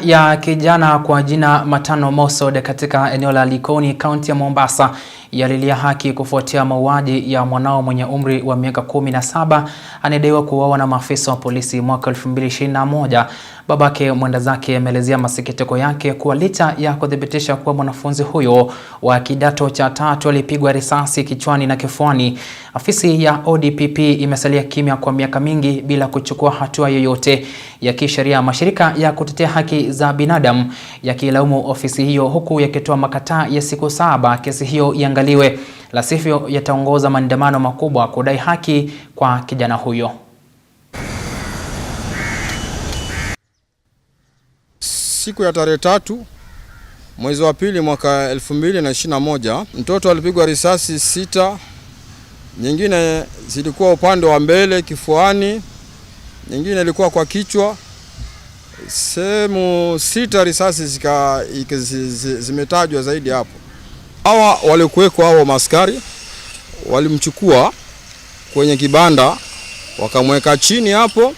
ya kijana kwa jina Matano Mosod katika eneo la Likoni, kaunti ya Mombasa yalilia haki kufuatia mauaji ya mwanao mwenye umri wa miaka 17 anayedaiwa kuuawa na maafisa wa polisi mwaka 2021. Babake mwenda zake ameelezea masikitiko yake kuwa licha ya kuthibitisha kuwa mwanafunzi huyo wa kidato cha 3 alipigwa risasi kichwani na kifuani, afisi ya ODPP imesalia kimya kwa miaka mingi bila kuchukua hatua yoyote ya kisheria. Mashirika ya kutetea haki za binadamu yakilaumu ofisi hiyo, huku yakitoa makataa ya siku 7 kesi hiyo iangaliwe, la sivyo yataongoza maandamano makubwa kudai haki kwa kijana huyo. Siku ya tarehe 3 mwezi wa pili mwaka 2021, mtoto alipigwa risasi 6, nyingine zilikuwa upande wa mbele kifuani, nyingine ilikuwa kwa kichwa. Sehemu 6 risasi zimetajwa zaidi hapo. Hawa walikuweko hao maskari walimchukua kwenye kibanda, wakamweka chini hapo,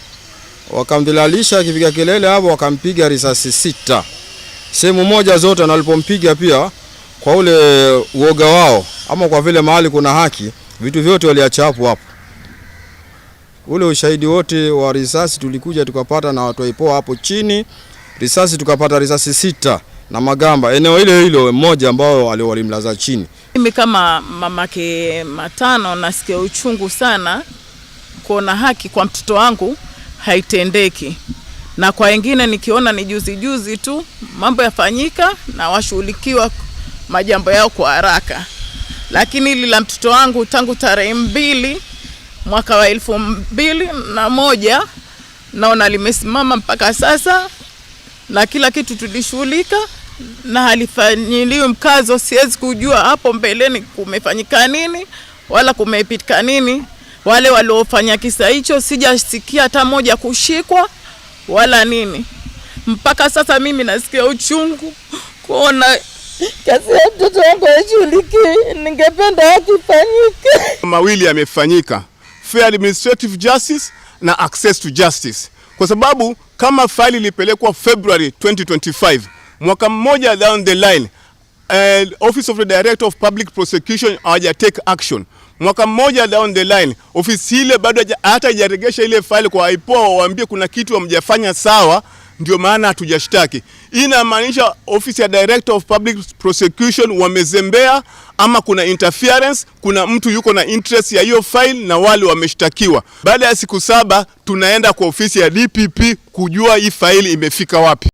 wakamdhilalisha, akipiga kelele hapo wakampiga risasi 6. Sehemu moja zote, na walipompiga pia kwa ule uoga wao ama kwa vile mahali kuna haki, vitu vyote waliacha hapo. Ule ushahidi wote wa risasi tulikuja tukapata na watu waipoa hapo chini. Risasi tukapata risasi 6 na magamba eneo hilo mmoja ambao walimlaza chini. Mimi kama mamake Matano nasikia uchungu sana kuona haki kwa mtoto wangu haitendeki, na kwa wengine nikiona ni juzi tu mambo yafanyika na washughulikiwa majambo yao kwa haraka, lakini hili la mtoto wangu tangu tarehe 2 mwaka wa 2001 naona limesimama mpaka sasa, na kila kitu tulishughulika na halifanyiliwi mkazo. Siwezi kujua hapo mbeleni kumefanyika nini wala kumepitika nini. Wale waliofanya kisa hicho sijasikia hata moja kushikwa wala nini. Mpaka sasa mimi nasikia uchungu kuona kazi ya mtoto wangu haishughulikiwi. Ningependa haki ifanyike. Mawili yamefanyika: fair administrative justice na access to justice. Kwa sababu kama faili ilipelekwa February 2025, mwaka mmoja down the line, Office of the Director of Public Prosecution hawaja take action. Mwaka mmoja down the line, ofisi ile bado hata haijaregesha ile faili kwa IPOA waambie kuna kitu hamjafanya sawa, ndio maana hatujashtaki. Inamaanisha Office ya Director of Public Prosecution wamezembea, ama kuna interference, kuna mtu yuko na interest ya hiyo file na wale wameshtakiwa. Baada ya siku 7 tunaenda kwa ofisi ya DPP kujua hii faili imefika wapi.